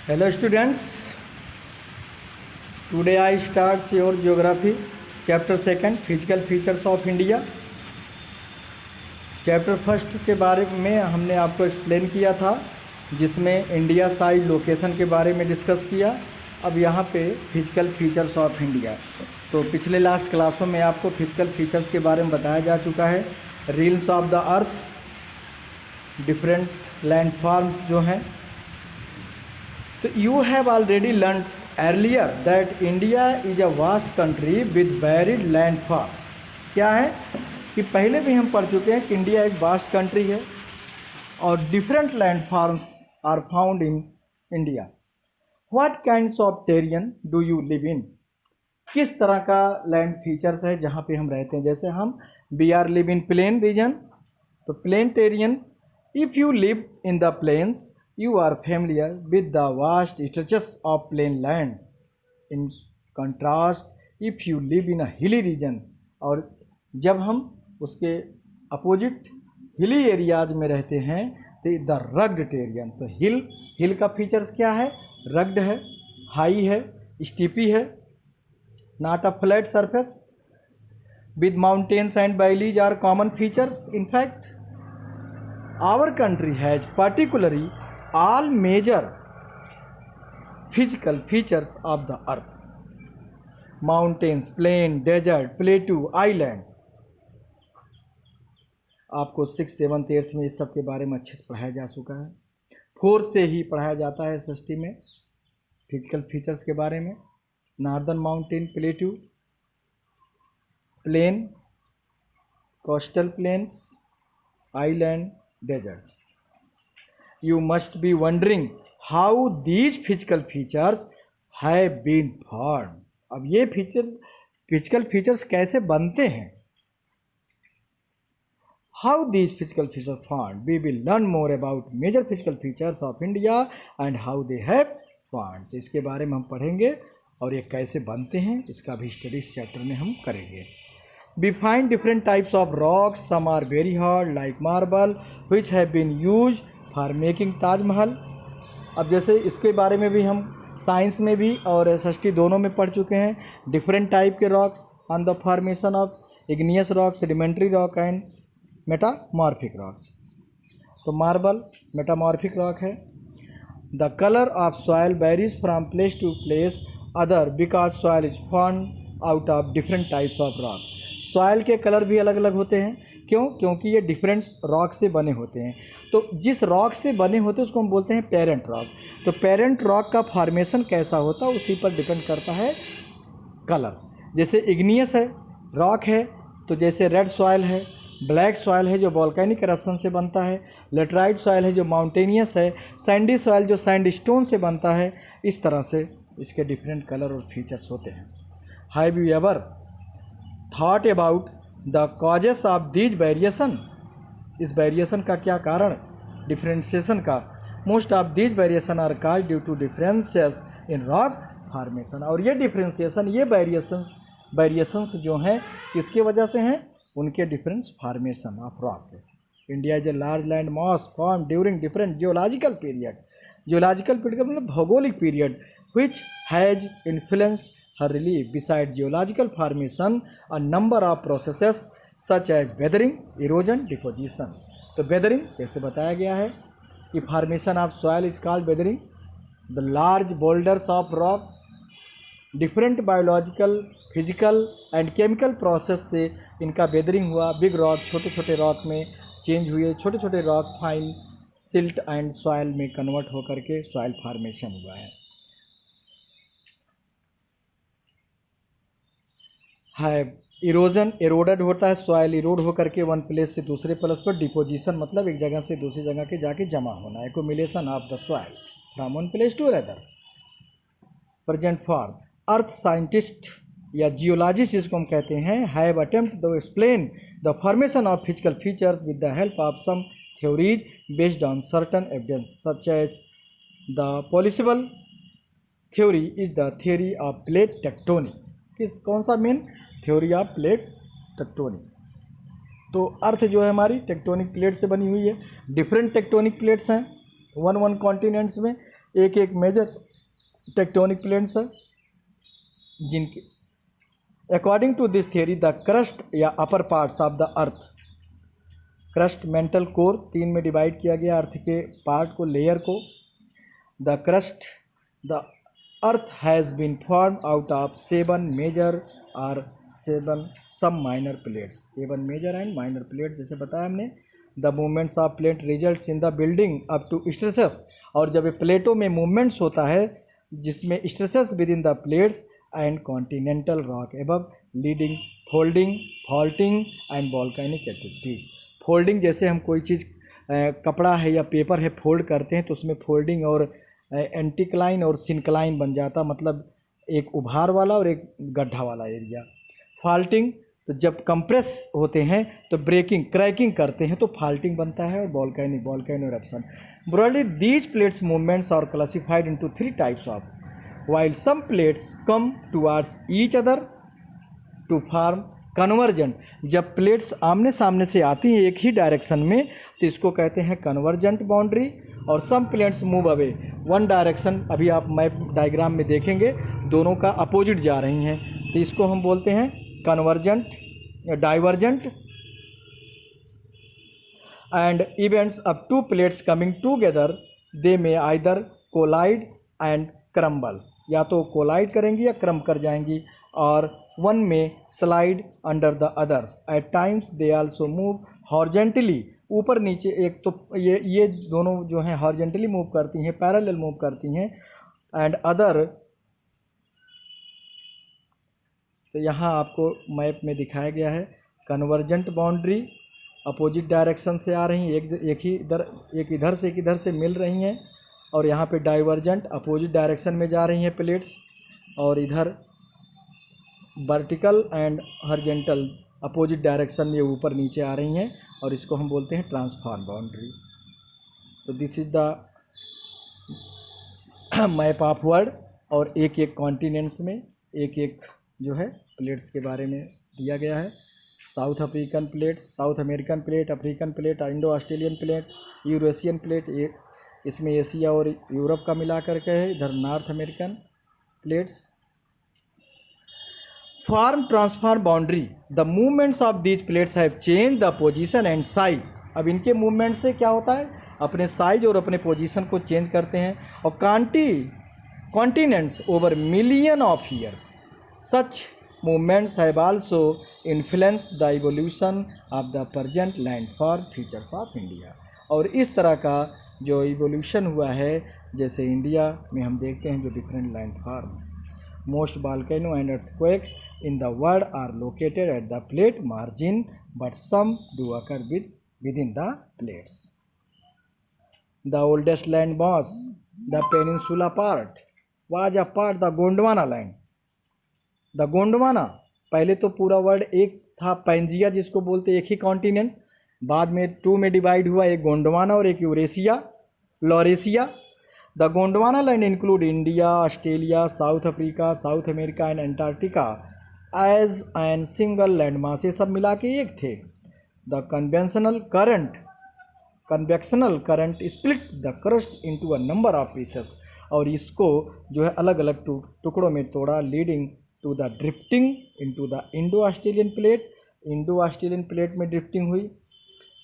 Hello students, today I start your geography chapter 2 physical features of India। Chapter first के बारे में हमने आपको एक्सप्लेन किया था, जिसमें इंडिया साइड लोकेशन के बारे में डिस्कस किया। अब यहाँ पे फिजिकल फीचर्स ऑफ इंडिया, तो पिछले लास्ट क्लासों में आपको फिजिकल फीचर्स के बारे में बताया जा चुका है। Realms of the earth, different landforms जो हैं। तो you have already learn earlier that India is a vast country with varied landform. क्या है कि पहले भी हम पढ़ चुके हैं कि इंडिया एक वास्ट कंट्री है और different landforms are found in India. What kinds of terrain do you live in? किस तरह का लैंड फीचर्स है जहाँ पे हम रहते हैं। जैसे हम we are live in plain region, तो plain terrain. If you live in the plains you are familiar with the vast stretches of plain land. In contrast, if you live in a hilly region, और जब हम उसके opposite hilly areas में रहते हैं तो the rugged टेरियन। तो हिल का फीचर्स क्या है? रग्ड है, हाई है, स्टीपी है, not a flat surface. With mountains and valleys are common features. In fact our country has particularly all major physical features of the earth: mountains, plain, desert, plateau, island। आपको 6th, 7th, 8th में इस सब के बारे में अच्छे से पढ़ाया जा चुका है। 4th से ही पढ़ाया जाता है SST में फिजिकल फीचर्स के बारे में। Northern mountain, plateau, plain, coastal plains, island, desert. You must be wondering how these physical features have been formed। अब ये फिजिकल फीचर्स कैसे बनते हैं? How these physical features formed? We will learn more about major physical features of India and how they have formed। तो इसके बारे में हम पढ़ेंगे और ये कैसे बनते हैं, इसका भी स्टडी इस चैप्टर में हम करेंगे। We find different types of rocks. Some are very hard like marble, which have been used for making Taj Mahal. अब जैसे इसके बारे में भी हम साइंस में भी और SST दोनों में पढ़ चुके हैं। डिफरेंट टाइप के rocks on the formation of igneous rock, sedimentary rock and metamorphic rocks. तो मार्बल मेटामॉर्फिक रॉक है। The colour of soil varies from place to place other because soil is formed out of different types of rocks. Soil के colour भी अलग अलग होते हैं। क्यों? क्योंकि ये डिफरेंट रॉक से बने होते हैं। तो जिस रॉक से बने होते हैं उसको हम बोलते हैं पेरेंट रॉक। तो पेरेंट रॉक का फॉर्मेशन कैसा होता है उसी पर डिपेंड करता है कलर। जैसे इग्नियस है रॉक है, तो जैसे रेड सॉयल है, ब्लैक सॉयल है जो वोल्केनिक करप्शन से बनता है, लेटराइट सॉयल है जो माउंटेनियस है, सैंडी सॉयल जो सैंडस्टोन से बनता है। इस तरह से इसके डिफरेंट कलर और फीचर्स होते हैं। Have you ever thought about the causes of these variation? इस वेरिएशन का क्या कारण, डिफ्रेंशिएशन का? Most of these variation are cause due to differences in rock formation. और ये डिफ्रेंशिएशन, ये वेरिएशंस जो हैं किसके वजह से हैं? उनके difference formation of rock. India is a large land mass form during different geological period. Geological period मतलब भौगोलिक period, which has influenced her relief. Besides geological formation a number of processes such as weathering, erosion, deposition. तो weathering कैसे बताया गया है कि formation of soil is called weathering. The large boulders of rock, different biological, physical and chemical process से इनका weathering हुआ। Big rock छोटे छोटे रॉक में चेंज हुए, छोटे छोटे rock fine silt and soil में कन्वर्ट होकर के सॉयल फॉर्मेशन हुआ है। इरोजन, एरोडेड होता है सॉयल, इरोड होकर के वन प्लेस से दूसरे प्लेस पर। डिपोजिशन मतलब एक जगह से दूसरी जगह के जाके जमा होना। Accumulation of the soil from one place to other. Present form earth scientist या जियोलॉजिस्ट जिसको हम कहते हैं have attempt to explain the formation of physical features with the help of some theories based on certain evidence such as the possible theory is the theory of plate tectonic. कौन सा main? Theory of plate tectonic. तो earth जो है हमारी tectonic plate से बनी हुई है। डिफरेंट टेक्टोनिक प्लेट्स हैं वन कॉन्टिनेंट्स में। एक एक मेजर टेक्टोनिक प्लेट्स है जिनके according to this theory the crust या upper parts of the earth, crust mantle core 3 में डिवाइड किया गया अर्थ के पार्ट को, लेयर को। The crust the earth has been form out of 7 major और 7 some minor plates, 7 major and minor plate जैसे बताया हमने। The movements of plate results in the building up to stresses, और जब ये प्लेटों में मूवमेंट्स होता है जिसमें stresses within the plates and continental rock above leading folding faulting and volcanic activities. Folding जैसे हम कोई चीज़ कपड़ा है या पेपर है फोल्ड करते हैं तो उसमें फोल्डिंग और एंटीक्लाइन और सिंक्लाइन बन जाता, मतलब एक उभार वाला और एक गड्ढा वाला एरिया। फॉल्टिंग तो जब कंप्रेस होते हैं तो ब्रेकिंग क्रैकिंग करते हैं तो फॉल्टिंग बनता है, और volcano eruption. Broadly these plates movements are classified into 3 types of, while some plates come towards each other to form convergent। जब प्लेट्स आमने सामने से आती हैं एक ही डायरेक्शन में तो इसको कहते हैं कन्वर्जेंट बाउंड्री, और some plates move away one direction, अभी आप मैप डायग्राम में देखेंगे दोनों का अपोजिट जा रही हैं तो इसको हम बोलते हैं कन्वर्जेंट या divergent. And events of 2 plates coming together they में आइदर कोलाइड एंड क्रम्बल, या तो कोलाइड करेंगी या क्रम कर जाएंगी, और वन में slide under the others. At times they also move horizontally, ऊपर नीचे, एक तो ये दोनों जो हैं हॉर्जेंटली मूव करती हैं, पैरेलल मूव करती हैं, एंड अदर, तो यहाँ आपको मैप में दिखाया गया है कन्वर्जेंट बाउंड्री अपोजिट डायरेक्शन से आ रही हैं, एक इधर से मिल रही हैं, और यहाँ पे डाइवर्जेंट अपोजिट डायरेक्शन में जा रही हैं प्लेट्स, और इधर vertical and horizontal opposite direction में ऊपर नीचे आ रही हैं, और इसको हम बोलते हैं ट्रांसफॉर्म बाउंड्री। तो this is the map of world, और एक एक कॉन्टिनेंट्स में एक एक जो है प्लेट्स के बारे में दिया गया है। South African plates, south American plate, African plate, Indo Australian plate, Eurasian plate, इसमें एशिया और यूरोप का मिला करके है, इधर north American plates. Form transform boundary the movements of these plates have change the position and size. अब इनके movement से क्या होता है, अपने साइज और अपने पोजीशन को चेंज करते हैं, और continents over million of years. Such movements have also influence the evolution of the present landform features of India. और इस तरह का जो इवोल्यूशन हुआ है, जैसे इंडिया में हम देखते हैं जो different landform, most volcano and earthquakes in the world are located at the plate margin but some do occur within the plates. The oldest land mass the peninsula part was a part the Gondwana land. The Gondwana, पहले तो पूरा world एक था, Pangaea जिसको बोलते एक ही continent, बाद में 2 में डिवाइड हुआ, एक गोंडवाना और एक Eurasia Laurasia. The Gondwana land include India, Australia, South Africa, South America and Antarctica as an single land mass, ये सब मिला के एक थे। The convectional current split the crust into a number of pieces, और इसको जो है अलग अलग टुकड़ों में तोड़ा, leading to the drifting into the Indo Australian plate. Indo Australian plate में ड्रिफ्टिंग हुई,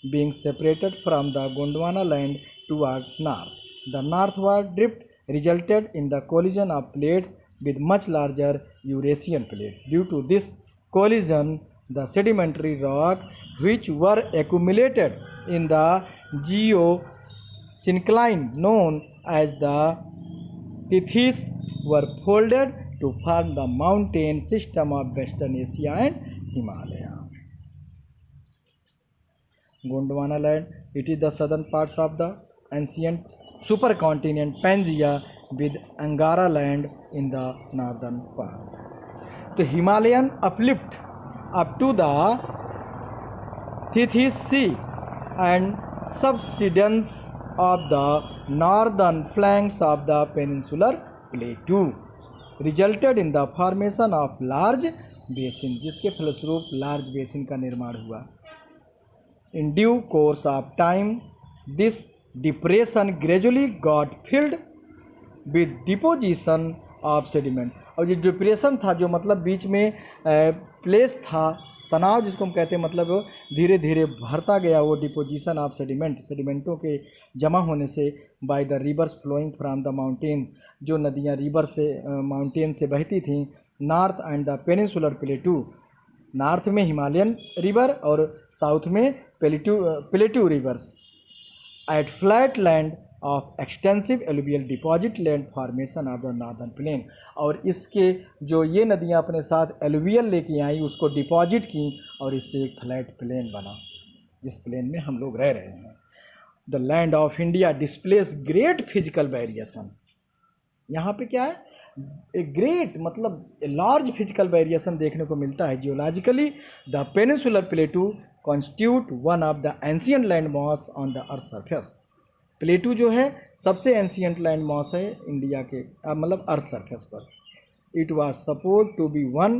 being separated from the Gondwana land toward north. The northward drift resulted in the collision of plates with much larger Eurasian plate. Due to this collision, the sedimentary rock which were accumulated in the geosyncline known as the Tethys were folded to form the mountain system of Western Asia and Himalaya. Gondwana land, it is the southern parts of the ancient supercontinent Pangaea with Angara land in the northern part. तो Himalayan uplift up to the Tethys Sea and subsidence of the northern flanks of the peninsular plateau resulted in the formation of large basin, जिसके फलस्वरूप large basin का निर्माण हुआ। In due course of time, this depression gradually got filled with deposition of sediment. और ये depression था जो मतलब बीच में प्लेस था, तनाव जिसको हम कहते हैं, मतलब धीरे धीरे भरता गया वो डिपोजिशन ऑफ सेडिमेंट, सेडिमेंटों के जमा होने से by the rivers flowing from the mountain, जो नदियाँ रिवर से माउंटेन से बहती थीं, north and the peninsular plateau, north में हिमालयन रिवर और साउथ में plateau rivers, at flat land of extensive alluvial deposit land formation of the northern plain. और इसके जो ये नदियाँ अपने साथ एलुवियल लेके आई, उसको डिपॉजिट की और इससे एक फ्लैट प्लेन बना, जिस प्लेन में हम लोग रह रहे हैं। The land of India displace great physical variation. यहाँ पे क्या है, ए ग्रेट मतलब ए लार्ज फिजिकल वेरिएशन देखने को मिलता है geologically. The peninsular प्लेटू constitute one of the ancient land mass on the earth surface. प्लेटू जो है सबसे एंशियंट लैंड मास है इंडिया के मतलब अर्थ सरफेस पर। It was suppose to be one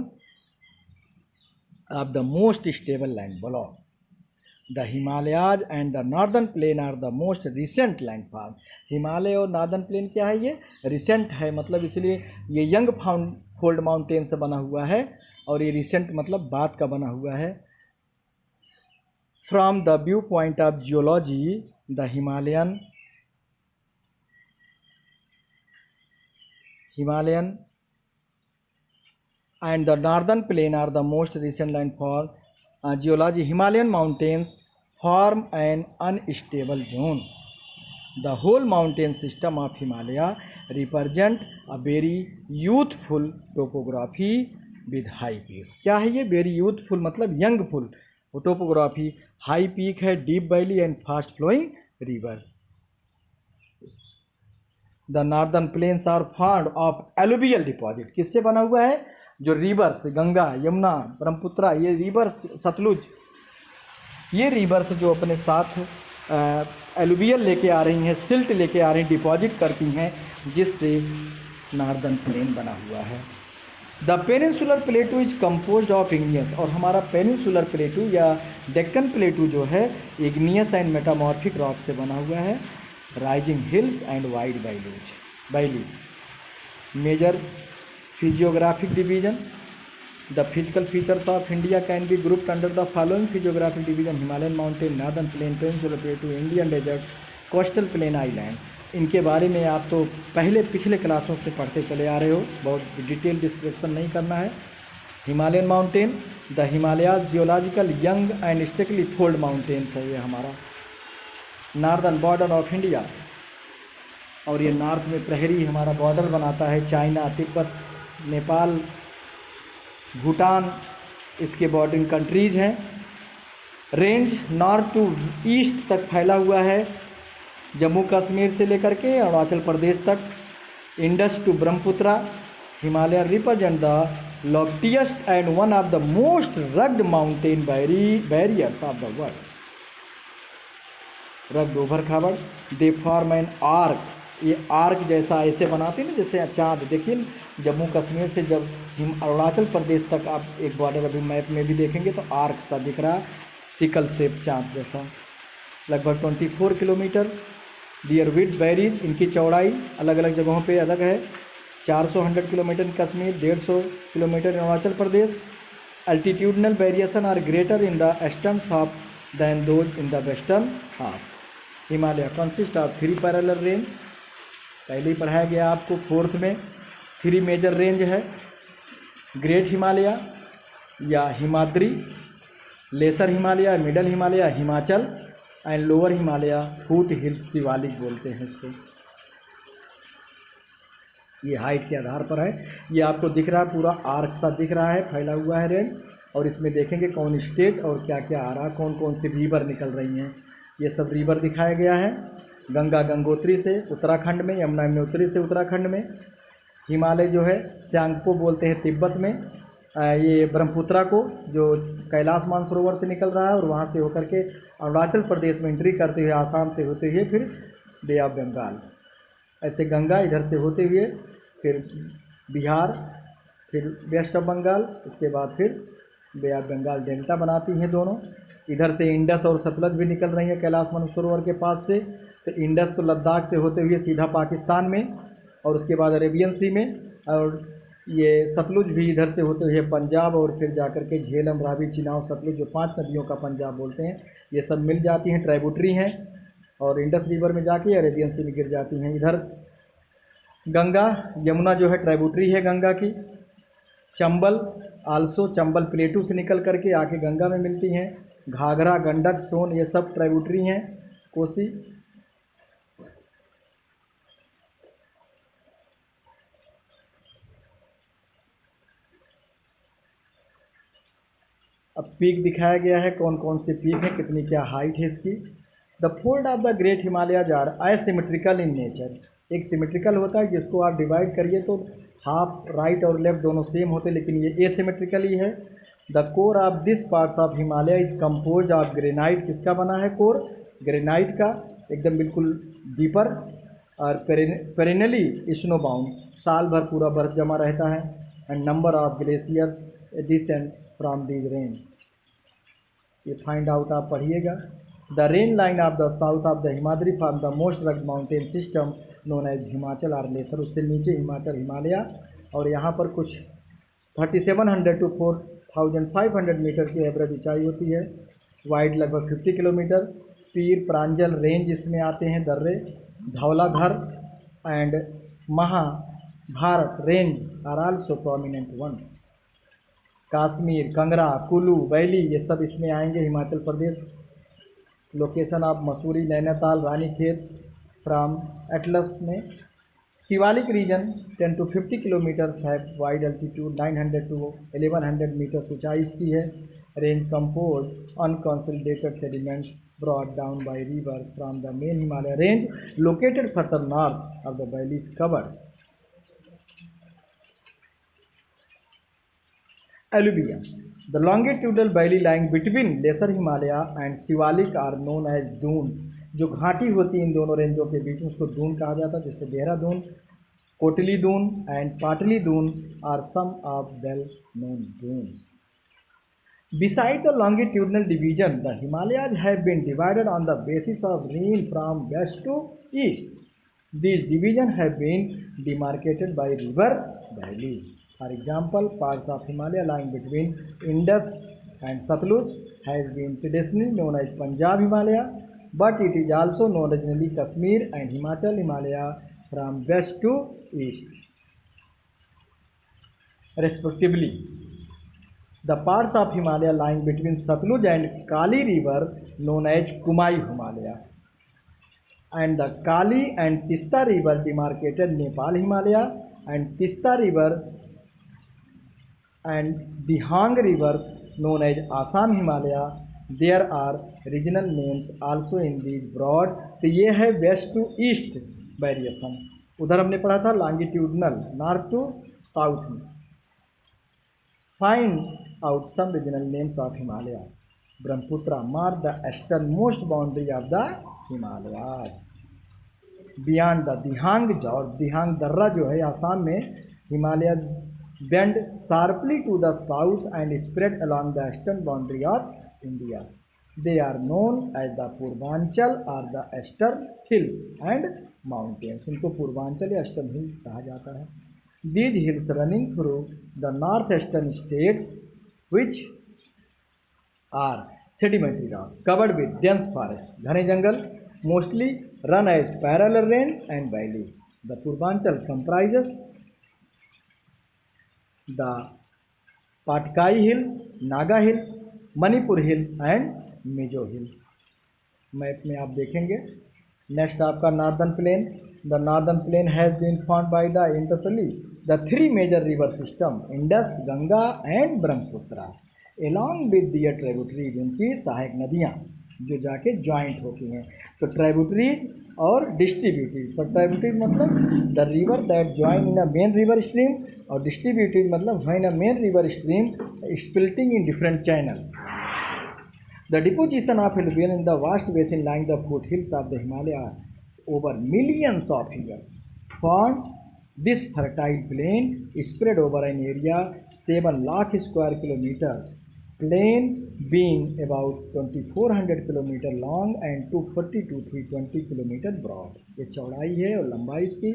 of the most stable land below the Himalayas and the northern plain are the most recent landform. Himalaya और northern plane क्या है, ये recent है, मतलब इसलिए ये यंग फोल्ड माउंटेन से बना हुआ है, और ये रिसेंट मतलब बाद का बना हुआ है। From the view point of geology the Himalayan and the northern plain are the most recent landfall. Geology, Himalayan mountains form an unstable zone. The whole mountain system of Himalaya represent a very youthful topography with high peaks. क्या है ये very youthful मतलब youngful topography, high peak है, deep valley and fast flowing river. The northern plains are formed of alluvial deposit. किससे बना हुआ है, जो रिवर्स गंगा, यमुना, ब्रह्मपुत्रा, ये रिवर्स, सतलुज, ये रिवर्स जो अपने साथ एलुवियल लेके आ रही हैं, सिल्ट लेके आ रही हैं, डिपॉजिट करती हैं, जिससे नॉर्दर्न प्लेन बना हुआ है। The peninsular plateau is composed of igneous. और हमारा पेनिनसुलर प्लेटू या डेक्कन प्लेटू जो है इग्नियस एंड मेटामॉर्फिक रॉक से बना हुआ है। Rising hills and wide valley. Major physiographic division. The physical features of India can be grouped under the following physiographic division: Himalayan mountain, northern plain, peninsular plateau, Indian desert, coastal plain, island. इनके बारे में आप तो पिछले क्लासों से पढ़ते चले आ रहे हो, बहुत डिटेल डिस्क्रिप्शन नहीं करना है। Himalayan mountain, the Himalayas geological young and strictly fold mountains है ये हमारा। नॉर्दर्न बॉर्डर ऑफ इंडिया, और ये नॉर्थ में प्रहरी हमारा बॉर्डर बनाता है, चाइना, तिब्बत, नेपाल, भूटान इसके बॉर्डरिंग कंट्रीज हैं। रेंज नॉर्थ टू ईस्ट तक फैला हुआ है, जम्मू कश्मीर से लेकर के अरुणाचल प्रदेश तक। Indus to Brahmaputra, Himalaya represent the loftiest and one of the most rugged mountain barriers of the world. Rugged ओवर खाबड़, दे फॉर्म एन आर्क, ये आर्क जैसा ऐसे बनाते हैं ना जैसे चाँद। देखिए जम्मू कश्मीर से जब अरुणाचल प्रदेश तक आप एक बॉर्डर अभी मैप में भी देखेंगे तो आर्क सा दिख रहा, सिकल शेप चाँद जैसा। लगभग 24 किलोमीटर। दियर विड वेरीज, इनकी चौड़ाई अलग अलग जगहों पे अलग है। 400 kilometre in Kashmir, 150 kilometre in Arunachal Pradesh. Altitudinal variation are greater in the eastern half than those in the western half. Himalaya consist of 3 parallel range, पहले ही पढ़ाया गया आपको 4th में। 3 मेजर रेंज है, ग्रेट हिमालय या Himadri, lesser Himalaya, middle Himalaya, Himachal and lower Himalaya, foothills Shivalik बोलते हैं इसको। ये हाइट के आधार पर है। ये आपको दिख रहा है पूरा आर्क सा दिख रहा है, फैला हुआ है रेंज। और इसमें देखेंगे कौन स्टेट और क्या क्या आ रहा, कौन कौन सी रिवर निकल रही हैं, ये सब रिवर दिखाया गया है। गंगा गंगोत्री से उत्तराखंड में, यमुना यमुनोत्री से उत्तराखंड में। हिमालय जो है स्यांगपो बोलते हैं तिब्बत में। ये ब्रह्मपुत्रा को जो कैलाश मानसरोवर से निकल रहा है और वहाँ से होकर के अरुणाचल प्रदेश में एंट्री करते हुए आसाम से होते हुए फिर बे ऑफ बंगाल, ऐसे गंगा इधर से होते हुए फिर बिहार, फिर वेस्ट ऑफ बंगाल, उसके बाद फिर बे ऑफ बंगाल डेल्टा बनाती हैं दोनों। इधर से इंडस और सतलज भी निकल रही है कैलाश मानसरोवर के पास से। तो इंडस तो लद्दाख से होते हुए सीधा पाकिस्तान में, और उसके बाद अरेबियन सी में, और ये सतलुज भी इधर से होते हुए पंजाब और फिर जाकर के झेलम, रावी, चिनाब, सतलुज, जो 5 नदियों का पंजाब बोलते हैं, ये सब मिल जाती हैं, ट्राइब्यूटरी हैं, और इंडस रिवर में जाके अरेबियन सी में गिर जाती हैं। इधर गंगा यमुना जो है ट्राइब्यूटरी है गंगा की। चंबल आल्सो, चंबल प्लेटू से निकल करके आके गंगा में मिलती हैं। घाघरा, गंडक, सोन, ये सब ट्राइब्यूटरी हैं। कोसी, अब पीक दिखाया गया है, कौन कौन से पीक है, कितनी क्या हाइट है इसकी। The fold of the great Himalayas are asymmetrical in nature. एक सिमेट्रिकल होता है जिसको आप डिवाइड करिए तो हाफ राइट और लेफ्ट दोनों सेम होते हैं, लेकिन ये एसिमेट्रिकल ही है। The core of this parts of Himalaya is compose of granite. किसका बना है कोर? ग्रेनाइट का, एकदम बिल्कुल डीपर, और पेरिनली स्नो बाउंड, साल भर पूरा बर्फ जमा रहता है। And number of glaciers descend from these range. ये फाइंड आउट आप पढ़िएगा। The rain line of the south of the Himadri form the most rugged mountain system known as Himachal or lesser. उससे नीचे हिमाचल, हिमालय, और यहाँ पर कुछ 3700 to 4500 मीटर की एवरेज ऊंचाई होती है। वाइड लगभग 50 किलोमीटर। पीर, प्रांजल रेंज इसमें आते हैं, दर्रे, Dhauladhar and Mahabharat range are also prominent ones. Kashmir, Kangra, Kullu, valley, ये सब इसमें आएंगे, Himachal Pradesh. Location of Mussoorie, Nainital, Ranikhet from atlas में। शिवालिक रीजन 10 to 50 किलोमीटर्स है। वाइड अल्टीट्यूड 900 to 1100 मीटर्स ऊंचाई इसकी है। Range compose unconsolidated sediments brought down by rivers from the main Himalaya range located farther north of the valley is covered. Alluvium. The longitudinal valley lying between Lesser Himalaya and Shivalik are known as dunes. जो घाटी होती है इन दोनों रेंजों के बीच में उसको दून कहा जाता है, जैसे Dehradun, Kotli Dun and Patli Dun are some of well known Duns. Beside the longitudinal division, the Himalayas have been divided on the basis of rain from west to east. These divisions have been demarcated by river valley. For example, parts of Himalaya lying between Indus and Satluj has been traditionally known as Punjab Himalaya, but it is also known originally Kashmir and Himachal Himalaya from west to east, respectively. The parts of Himalaya lying between Satluj and Kali River known as Kumai Himalaya, and the Kali and Tista River demarcated Nepal Himalaya, and Tista River and the Hang rivers known as Assam Himalaya. There are regional names also in these broad. तो ये है waste to east variation. उधर हमने पढ़ा था longitudinal, north to south में। Find out some regional names of Himalaya. Brahmaputra mark the eastern most boundary of the Himalaya. Beyond the Dihang जाओ, दिहांग दर्रा जो है आसाम में, Himalaya bend sharply to the south and spread along the eastern boundary of India. They are known as the Purvanchal or the Eastern Hills and Mountains. इनको पूर्वांचल या eastern hills कहा जाता है। These hills running through the northeastern states which are sedimentary rock covered with dense forest. घने जंगल mostly run as parallel range and valley. The Purvanchal comprises the Patkai Hills, Naga Hills, Manipur Hills and Mizo Hills. Map में आप देखेंगे। Next आपका northern plain. The northern plain has been formed by the interplay the 3 major river system Indus, Ganga and Brahmaputra along with their tributaries, उनकी सहायक नदियाँ जो जाके joint होती हैं। तो ट्राइब्यूटरीज और डिस्ट्रीब्यूटरीज। तो ट्राइब्यूटरीज मतलब the river that join in a main river stream, और डिस्ट्रीब्यूटरीज मतलब when a main river stream splitting in different channel. The deposition of alluvial in the vast basin lying the foothills of the Himalaya over millions of years form this fertile plain spread over an area 7 lakh square kilometre plain being about 2400 kilometre long and 240 to 320 kilometre broad. ये चौड़ाई है और लंबाई इसकी।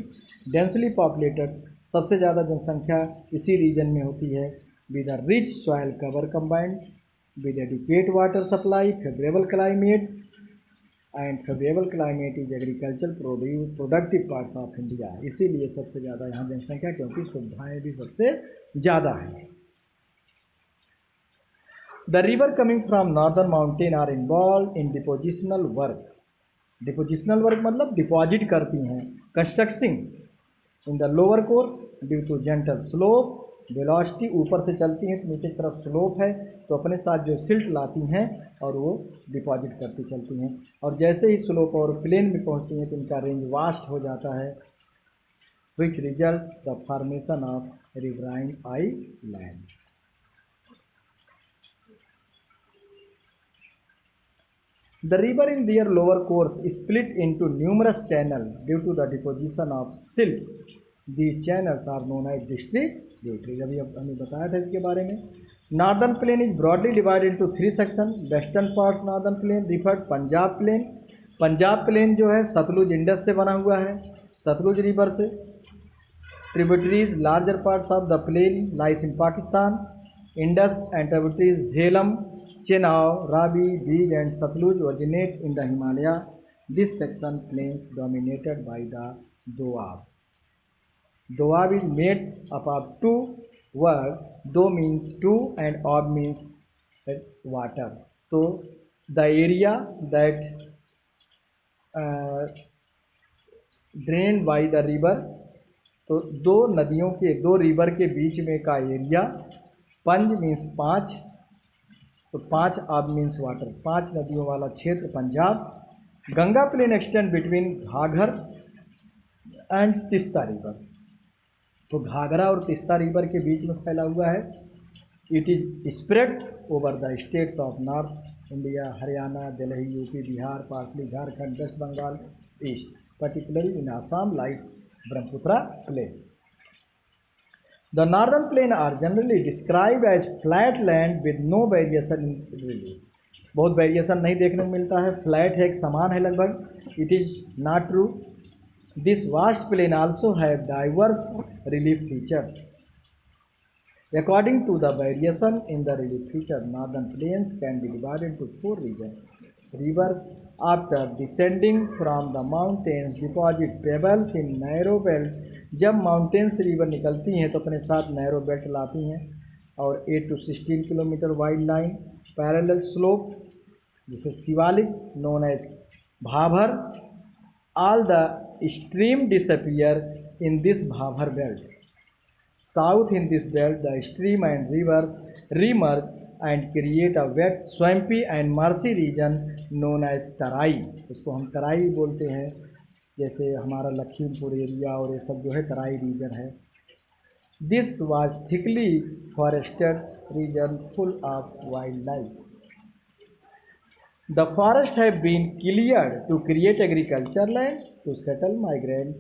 Densely populated, सबसे ज़्यादा जनसंख्या इसी रीजन में होती है। With a rich soil cover combined with adequate water supply, favourable climate and favourable climate is agriculture productive parts of India. इसीलिए सबसे ज़्यादा यहाँ जनसंख्या, क्योंकि सुविधाएँ भी सबसे ज़्यादा हैं। The river coming from northern mountain are involved in depositional work. Depositional work मतलब डिपॉजिट करती हैं। Constructing in the lower course due to gentle slope, velocity ऊपर से चलती हैं तो नीचे की तरफ स्लोप है, तो अपने साथ जो सिल्ट लाती हैं और वो डिपॉजिट करती चलती हैं। और जैसे ही स्लोप और प्लेन में पहुंचती हैं तो इनका रेंज वास्ट हो जाता है, which result the formation of riverine island. The river in their lower course is split into numerous channels due to the deposition of silt. These channels are known as distributaries. अभी हमने बताया था इसके बारे में। Northern plain is broadly divided into 3 sections. Western parts northern plain referred Punjab plain. Punjab plain जो है Sutlej Indus से बना हुआ है, सतलुज रिवर से। Tributaries larger parts of the plain lies in Pakistan. Indus and tributaries Jhelum, Chenab, Ravi, Beej and Satluj originate in the Himalaya. This section plains dominated by the Doab. Doab is made up of two words. Do means two and Ab means water. So the area that drained by the river, तो दो नदियों के, दो river के बीच में का area, पंज means 5, तो 5 आब मीन्स वाटर, 5 नदियों वाला क्षेत्र Punjab. Ganga plane extend between घाघर and Teesta river, तो घाघरा और तिस्ता रिवर के बीच में फैला हुआ है। It is spread over the states of north India, Haryana, Delhi, UP, Bihar, partially Jharkhand, west Bengal, east. Particularly in Assam lies Brahmaputra plain. The northern plain are generally described as flat land with no variation in relief. बहुत variation नहीं देखने को मिलता है, flat है, एक समान है लगभग। It is not true. This vast plain also have diverse relief features. According to the variation in the relief feature, northern plains can be divided into 4 region. Rivers after descending from the mountains deposit pebbles in narrow belt. जब mountain से river निकलती हैं तो अपने साथ narrow belt लाती हैं, और 8 to 16 kilometre wide line parallel slope, जिसे Shivalik known as Bhabar. All the stream disappear in this Bhabar belt. South in this belt the stream and rivers reemerge and create a wet swampy and marshy region known as Terai. उसको हम तराई बोलते हैं, जैसे हमारा Lakhimpur area और ये सब जो है तराई रीजन है। This was thickly forested region full of wild life. The forest have been cleared to create agriculture land to settle migrant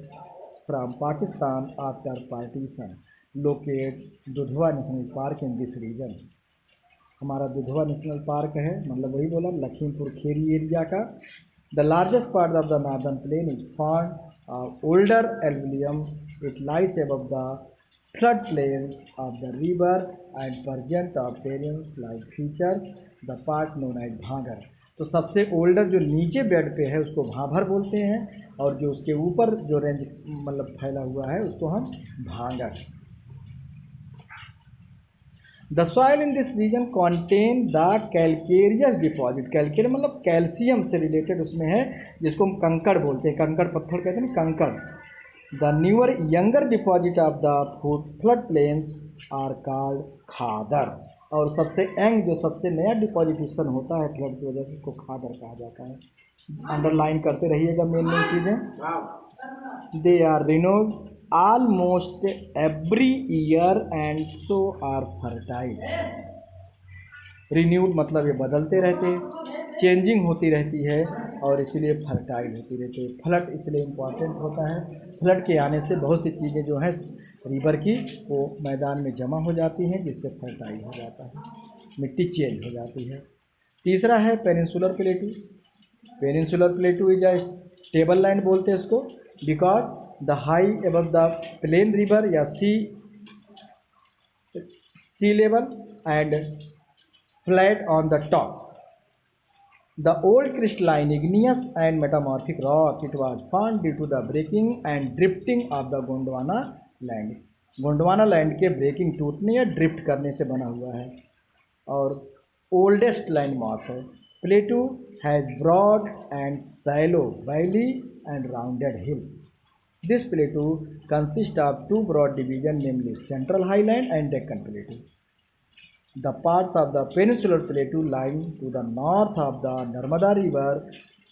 from Pakistan after partition. Locate Dudhwa national park in this region. हमारा Dudhwa national park है, मतलब वही बोला Lakhimpur Kheri area का। The largest part of the northern plain is found older alluvium. It lies above the floodplains of the river and present of terrains like features the part known as भांगर। तो सबसे older जो नीचे bed पे है उसको भाभर बोलते हैं, और जो उसके ऊपर जो रेंज मतलब फैला हुआ है उसको हम Bhangar. The soil in this region contain the calcareous deposit. Calcareous मतलब कैल्शियम से रिलेटेड उसमें है, जिसको हम कंकड़ बोलते हैं, कंकड़ पत्थर कहते हैं ना, कंकड़। The newer younger deposit of the flood plains are called Khadar. और सबसे यंग जो सबसे नया डिपॉजिटेशन होता है फ्लड की वजह से उसको खादर कहा जाता है। अंडरलाइन करते रहिएगा मेन मेन चीज़ें। They are renewed almost every year and so are fertile। Renewed मतलब ये बदलते रहते हैं, चेंजिंग होती रहती है और इसीलिए फर्टाइल होती रहती है। फ्लड इसलिए इम्पॉर्टेंट होता है, फ्लड के आने से बहुत सी चीज़ें जो हैं रिवर की वो मैदान में जमा हो जाती हैं, जिससे फर्टाइल हो जाता है। मिट्टी चेंज हो जाती है। तीसरा है peninsular plateau. Peninsular plateau is a stable land बोलते हैं इसको, because the high above the plain river या sea level and flat on the top. The old crystalline, igneous and metamorphic rock, it was formed due to the breaking and drifting of the Gondwana land. Gondwana land के breaking, टूटने या drift करने से बना हुआ है और ओल्डेस्ट लैंड मास है। Plateau has broad and shallow valley and rounded hills. This plateau consist of two broad division, namely central highland and Deccan plateau. The parts of the peninsular plateau lying to the north of the Narmada river,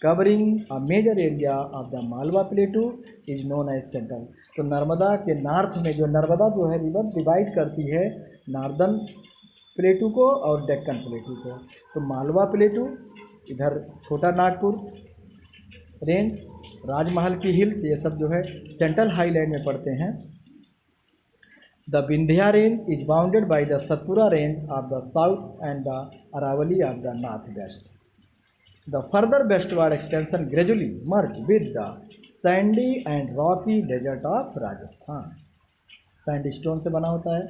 covering a major area of the Malwa plateau, is known as central। तो नर्मदा के north में जो नर्मदा जो है river divide करती है northern प्लेटू को और डेक्कन प्लेटू को। तो मालवा प्लेटू, इधर छोटा नागपुर रेंज, राजमहल की हिल्स, ये सब जो है सेंट्रल हाईलैंड में पड़ते हैं। The Vindhya range is bounded by the Satpura range of the south and the Aravalli of the northwest. The further westward extension gradually merged with the sandy and rocky desert of Rajasthan. Sandstone से बना होता है।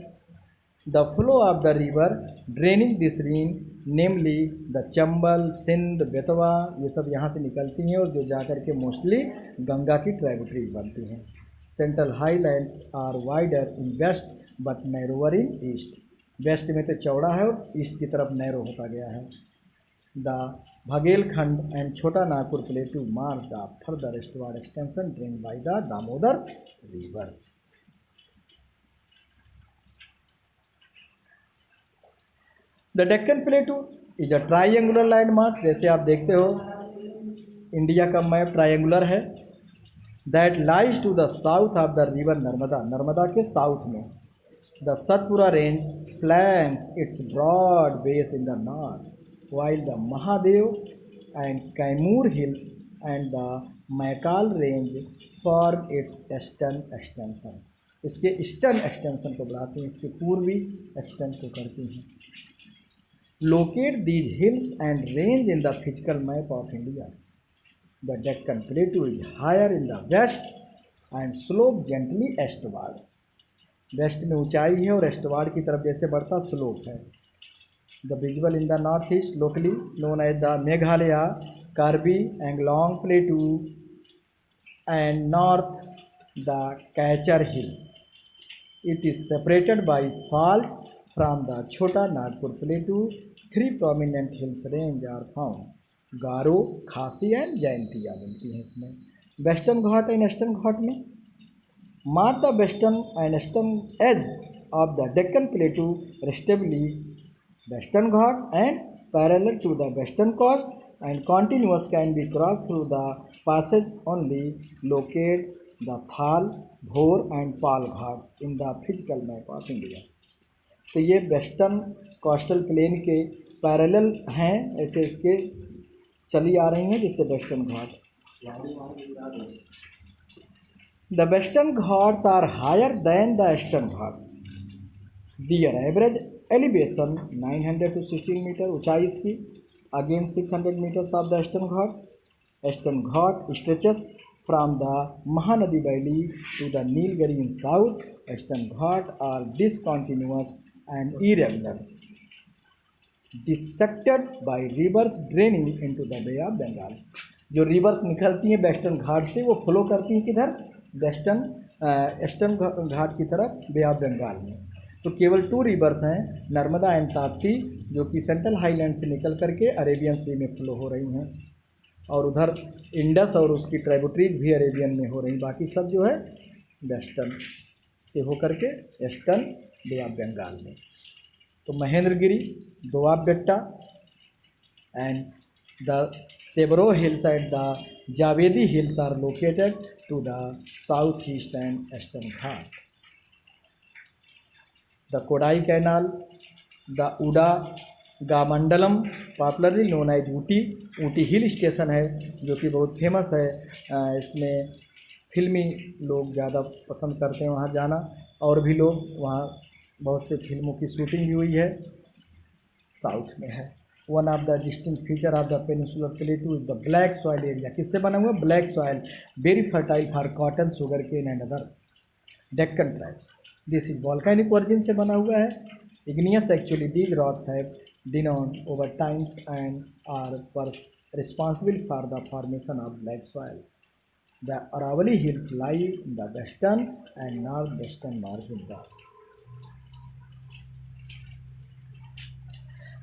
The flow of the river draining this range, namely the Chambal, Sindh, Betwa, ये सब यहाँ से निकलती हैं और जो जाकर के मोस्टली गंगा की ट्राइब्यूटरीज बनती हैं। Central highlands are wider in west but narrower in east. West में तो चौड़ा है और ईस्ट की तरफ नैरो होता गया है। The Baghelkhand and Chota Nagpur plateau mark the further westward extension drain by the Damodar river. The Deccan plateau is a triangular land mass. जैसे आप देखते हो इंडिया का मैप ट्राइंगुलर है। That lies to the south of the river Narmada, Narmada के साउथ में। The Satpura range flanks its broad base in the north, while the Mahadev and Kaimur hills and the Maikal range form its eastern extension. इसके eastern extension को बढ़ाते हैं, इसके पूर्वी extension को करते हैं। Locate these hills and range in the physical map of India. The Deccan Plateau is higher in the west and slope gently eastward. West में ऊंचाई है और eastward की तरफ जैसे बढ़ता स्लोप है। The visible in the north east locally known as the Meghalaya, Karbi, Anglong Plateau and north the Kachar Hills. It is separated by fault from the Chota Nagpur Plateau. Three prominent hills range are found. गारो, खासी and जयंती आ बनती हैं इसमें। Western Ghat and eastern Ghat में mark the western and eastern edge of the Deccan plateau respectively. Western Ghat and parallel to the western coast and continuous can be cross through the passage only. Locate the Thal, Bhor and Pal Ghats in the physical map of India. तो ये western coastal plain के parallel हैं, ऐसे इसके चली आ रही हैं, जिससे western Ghat. The western Ghats are higher than the eastern Ghats. Their average elevation 900 to 16 metre ऊंचाई इसकी, again 600 metres of the eastern Ghat. Eastern Ghat stretches from the Mahanadi valley to the Nilgiri in south. Eastern Ghat are discontinuous and irregular, dissected by rivers draining into the bay of Bengal. जो rivers निकलती हैं western घाट से वो flow करती हैं किधर, वेस्टर्न ईस्टर्न घाट की तरफ, बे ऑफ बंगाल में। तो केवल 2 रिवर्स हैं, नर्मदा एंड ताप्ती, जो कि सेंट्रल हाईलैंड से निकल करके अरेबियन सी में फ्लो हो रही हैं, और उधर इंडस और उसकी ट्राइब्यूटरीज भी अरेबियन में हो रही। बाकी सब जो है वेस्टर्न से होकर के ईस्टर्न बे ऑफ बंगाल में। तो Mahendragiri, Doddabetta and the Shevaroy hills and the Javadi hills are located to the south east and eastern Ghat. The Kodaikanal, the Udhagamandalam, popularly known as Ooty. Ooty hill station है जो कि बहुत फेमस है। इसमें फिल्मी लोग ज़्यादा पसंद करते हैं वहाँ जाना, और भी लोग वहाँ बहुत से फिल्मों की शूटिंग भी हुई है। साउथ में है। One of the distinct feature of the peninsular plateau is the black soil area. किससे बना हुआ? Black soil, very fertile for cotton, sugar cane and other Deccan tribes. This is volcanic origin से बना हुआ है। Igneous actually these rocks have denuded over times and are responsible for the formation of black soil. The Aravali hills lie in the western and north western margin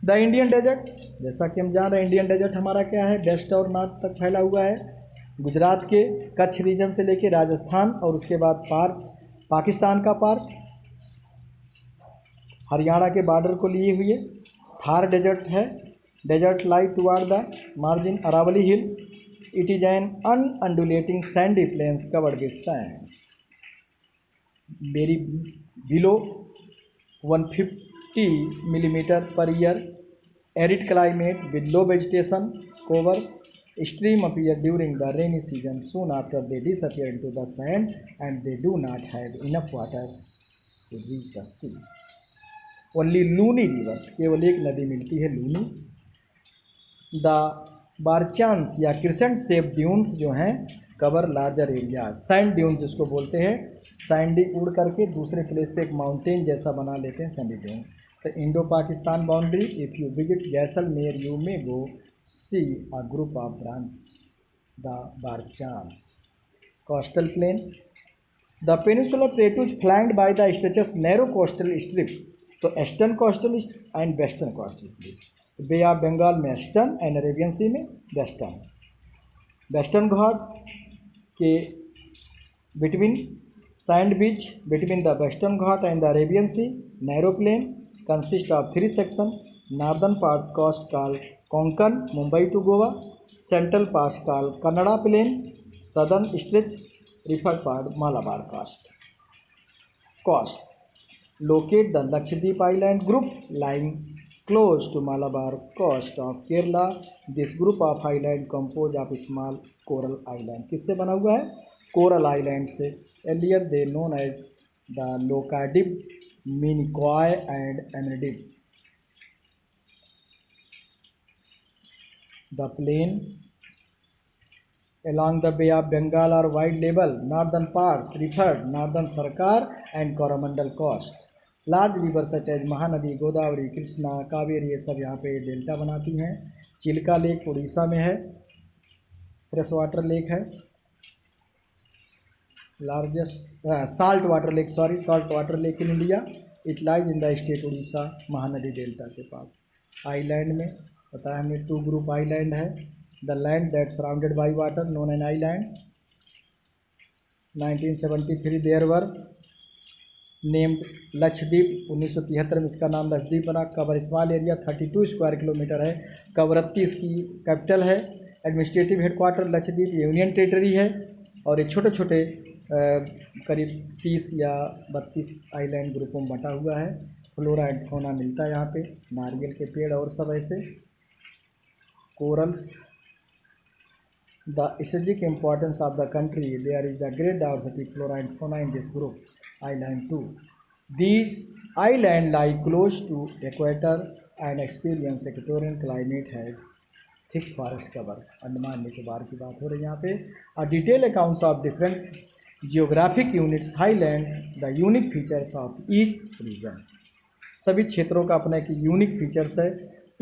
the Indian desert. जैसा कि हम जान रहे हैं इंडियन डेजर्ट हमारा क्या है? Waste और नॉर्थ तक फैला हुआ है। गुजरात के कच्छ रीजन से लेके राजस्थान और उसके बाद पाकिस्तान का पार्ट, हरियाणा के बॉर्डर को लिए हुए थार डेजर्ट है। Desert lie toward the margin Aravali hills. It is an undulating sandy plains covered with sands very below 150 millimeter per year. Arid climate with low vegetation cover. Stream appear during the rainy season. Soon after they disappear into the sand and they do not have enough water to reach the sea. Only Luni rivers, केवल एक नदी मिलती है Luni. The बारचांस या crescent shape dunes जो हैं cover larger area. Sand dunes जिसको बोलते हैं, सैंडी उड़ करके दूसरे प्लेस पे एक माउंटेन जैसा बना लेते हैं सैंडी ड्यून। तो Indo Pakistan boundary, if you visit Jaisalmer you may go see a group of branch the barchans. Coastal plain, the peninsular plateau is flanked by the stretches narrow coastal strip. तो eastern coastal and western coastal strip. Bay of Bengal में eastern and Arabian सी में western. Western Ghat के between sand beach between the western Ghat and the Arabian sea. Narrow plain consist of 3 sections. Northern part coast called Konkan, Mumbai to Goa. Central part called Kannada Plain. Southern stretch referred part Malabar coast. Coast. Locate the Lakshadweep Island group lying close to Malabar coast of Kerala. This group of island composed of small coral island. किससे बना हुआ है? Coral island से। Earlier they known as the Lokadip, Minicoy and Amenadip. The plain along the Bay of Bengal are wide level. Northern parts referred Northern Sarkar and Coromandel coast. Large rivers such as Mahanadi, Godavari, Krishna, Kaveri ये सब यहाँ पे delta बनाती हैं। Chilka lake Orissa में है, fresh water lake है। Largest salt water lake in India. It lies in the state Orissa, Mahanadi delta के पास। आइलैंड में बताया हमने 2 ग्रुप आइलैंड है। The land that surrounded by water known an island. 1973 there were named Lakshadweep. 1973 में इसका नाम लक्षद्वीप बना। Cover small area 32 square kilometre है। कवरत्ती इसकी कैपिटल है। Administrative headquarter Lakshadweep union territory है। और ये छोटे छोटे करीब 30 या 32 आइलैंड ग्रुपों में बटा हुआ है। फ्लोरा एंड फौना मिलता है यहाँ पे, नारियल के पेड़ और सब ऐसे। Corals, the strategic importance of the country, there is the great diversity flora and fauna in this group island too. These island lie close to equator and experience equatorian climate है। Thick forest cover. Andaman Nicobar की बात हो रही है यहाँ पे। A detail accounts of different geographic units highland the unique features of each region. सभी क्षेत्रों का अपना एक यूनिक फीचर्स है।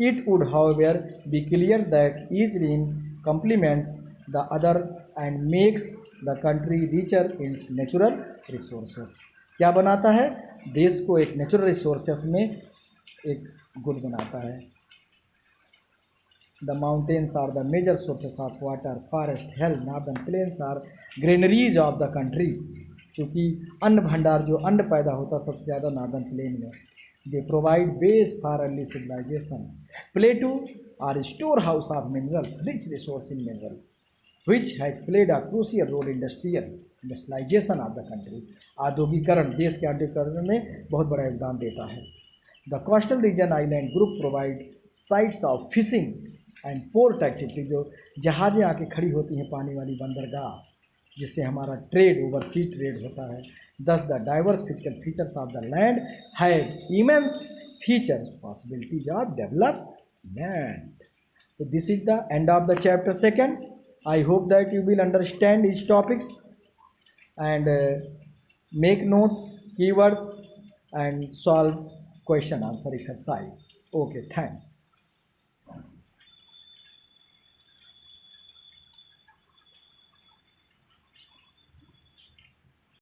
It would however be clear that each region complements the other and makes the country richer in natural resources. क्या बनाता है? देश को एक नेचुरल रिसोर्सेस में एक गुड बनाता है। The mountains are the major sources of water, forest, health. Northern plains are granaries of the country. चूँकि अन्न भंडार जो अन्न पैदा होता सबसे ज़्यादा नॉर्दर्न प्लेन में। They provide base for early civilization. Plateau are storehouse of minerals, rich resource in mineral, which has played a crucial role in industrialization of the country. औद्योगिकरण, देश के औद्योगिकरण में बहुत बड़ा योगदान देता है। The coastal region island group provide sites of fishing and port activity, जो जहाज़ें आके खड़ी होती हैं पानी वाली बंदरगाह, जिससे हमारा ट्रेड ओवर सी ट्रेड होता है। दस the diverse physical features of the land have immense features, possibilities of development. So this is the end of the chapter 2nd. I hope that you will understand each topics and make notes, keywords and solve question answer exercise. Okay, thanks.